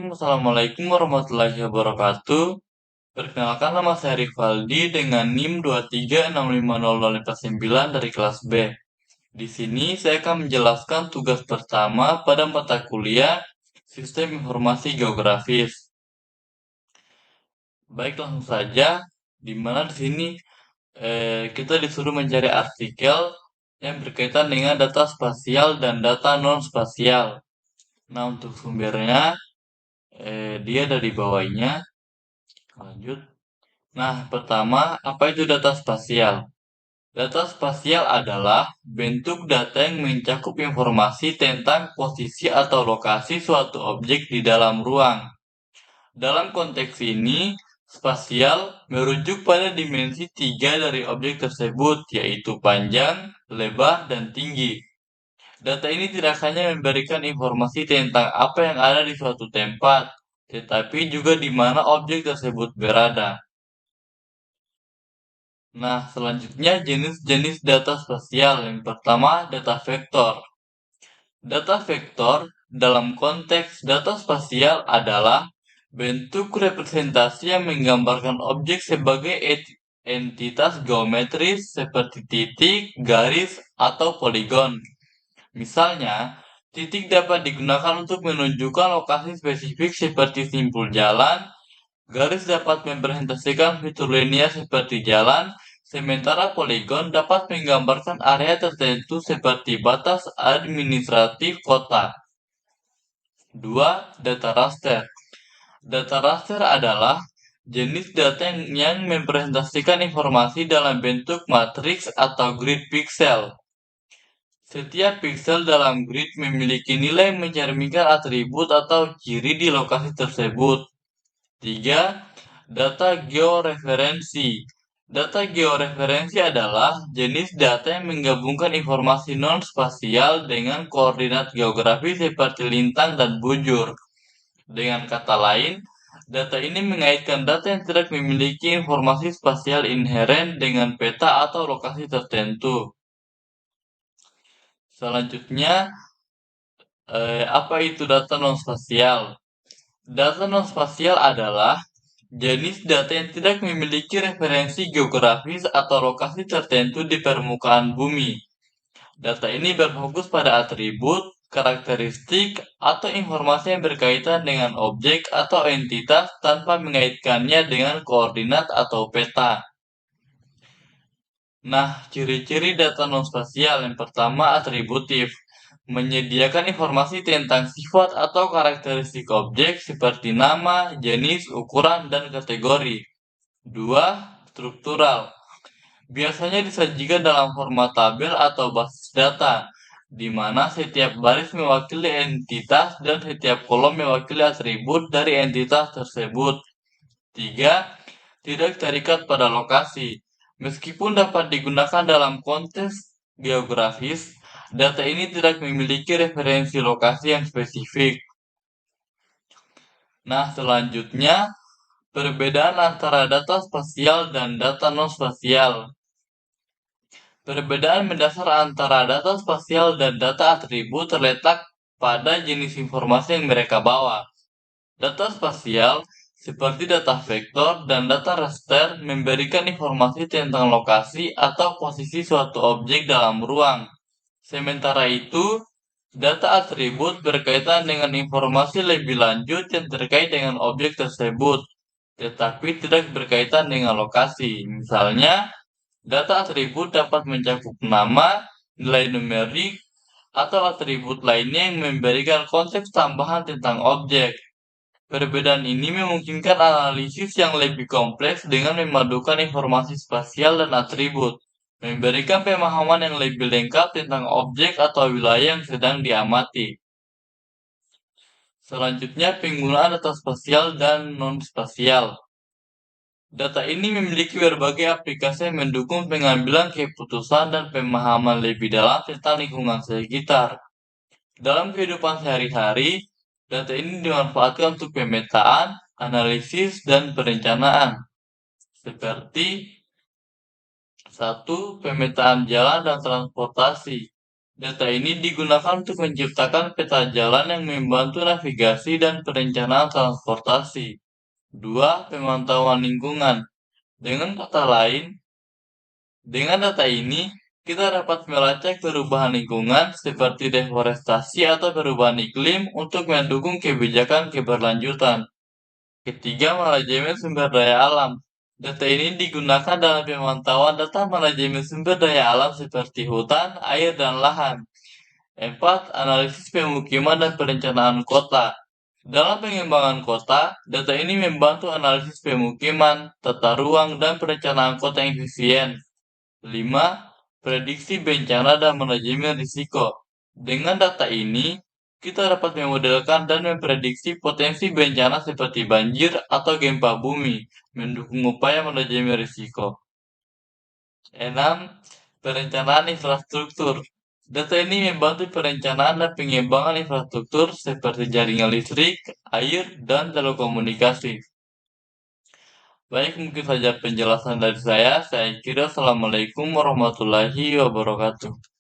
Assalamualaikum warahmatullahi wabarakatuh. Perkenalkan, nama saya Rivaldi dengan NIM 2365009 dari kelas B. Di sini saya akan menjelaskan tugas pertama pada mata kuliah Sistem Informasi Geografis. Baik, langsung saja. Di mana di sini kita disuruh mencari artikel yang berkaitan dengan data spasial dan data non-spasial. Nah, untuk sumbernya dia ada di bawahnya. Lanjut. Nah, pertama, apa itu data spasial? Data spasial adalah bentuk data yang mencakup informasi tentang posisi atau lokasi suatu objek di dalam ruang. Dalam konteks ini, spasial merujuk pada dimensi 3 dari objek tersebut, yaitu panjang, lebar, dan tinggi. Data ini tidak hanya memberikan informasi tentang apa yang ada di suatu tempat, tetapi juga di mana objek tersebut berada. Nah, selanjutnya jenis-jenis data spasial. Yang pertama, data vektor. Data vektor dalam konteks data spasial adalah bentuk representasi yang menggambarkan objek sebagai entitas geometris seperti titik, garis, atau poligon. Misalnya, titik dapat digunakan untuk menunjukkan lokasi spesifik seperti simpul jalan, garis dapat merepresentasikan fitur linear seperti jalan, sementara poligon dapat menggambarkan area tertentu seperti batas administratif kota. 2. Data raster. Data raster adalah jenis data yang merepresentasikan informasi dalam bentuk matriks atau grid pixel. Setiap pixel dalam grid memiliki nilai yang mencerminkan atribut atau ciri di lokasi tersebut. 3. Data georeferensi. Data georeferensi adalah jenis data yang menggabungkan informasi non-spasial dengan koordinat geografi seperti lintang dan bujur. Dengan kata lain, data ini mengaitkan data yang tidak memiliki informasi spasial inheren dengan peta atau lokasi tertentu. Selanjutnya, apa itu data non-spasial? Data non-spasial adalah jenis data yang tidak memiliki referensi geografis atau lokasi tertentu di permukaan bumi. Data ini berfokus pada atribut, karakteristik, atau informasi yang berkaitan dengan objek atau entitas tanpa mengaitkannya dengan koordinat atau peta. Nah, ciri-ciri data non-spasial yang pertama atributif. Menyediakan informasi tentang sifat atau karakteristik objek seperti nama, jenis, ukuran, dan kategori. 2. Struktural. Biasanya disajikan dalam format tabel atau basis data, di mana setiap baris mewakili entitas dan setiap kolom mewakili atribut dari entitas tersebut. 3. Tidak terikat pada lokasi. Meskipun dapat digunakan dalam konteks geografis, data ini tidak memiliki referensi lokasi yang spesifik. Nah, selanjutnya, perbedaan antara data spasial dan data non-spasial. Perbedaan mendasar antara data spasial dan data atribut terletak pada jenis informasi yang mereka bawa. Data spasial seperti data vektor dan data raster memberikan informasi tentang lokasi atau posisi suatu objek dalam ruang. Sementara itu, data atribut berkaitan dengan informasi lebih lanjut yang terkait dengan objek tersebut, tetapi tidak berkaitan dengan lokasi. Misalnya, data atribut dapat mencakup nama, nilai numerik, atau atribut lainnya yang memberikan konteks tambahan tentang objek. Perbedaan ini memungkinkan analisis yang lebih kompleks dengan memadukan informasi spasial dan atribut, memberikan pemahaman yang lebih lengkap tentang objek atau wilayah yang sedang diamati. Selanjutnya, penggunaan data spasial dan non-spasial. Data ini memiliki berbagai aplikasi yang mendukung pengambilan keputusan dan pemahaman lebih dalam tentang lingkungan sekitar. Dalam kehidupan sehari-hari, data ini dimanfaatkan untuk pemetaan, analisis, dan perencanaan. Seperti 1. Pemetaan jalan dan transportasi. Data ini digunakan untuk menciptakan peta jalan yang membantu navigasi dan perencanaan transportasi. 2. Pemantauan lingkungan. Dengan data ini, kita dapat melacak perubahan lingkungan seperti deforestasi atau perubahan iklim untuk mendukung kebijakan keberlanjutan. Ketiga, manajemen sumber daya alam. Data ini digunakan dalam pemantauan data manajemen sumber daya alam seperti hutan, air, dan lahan. 4. Analisis pemukiman dan perencanaan kota. Dalam pengembangan kota, data ini membantu analisis pemukiman, tata ruang, dan perencanaan kota yang efisien. 5. Prediksi bencana dan manajemen risiko. Dengan data ini, kita dapat memodelkan dan memprediksi potensi bencana seperti banjir atau gempa bumi, mendukung upaya manajemen risiko. 6. Perencanaan infrastruktur. Data ini membantu perencanaan dan pengembangan infrastruktur seperti jaringan listrik, air, dan telekomunikasi. Baik, mungkin saja penjelasan dari saya. Saya kira Assalamualaikum warahmatullahi wabarakatuh.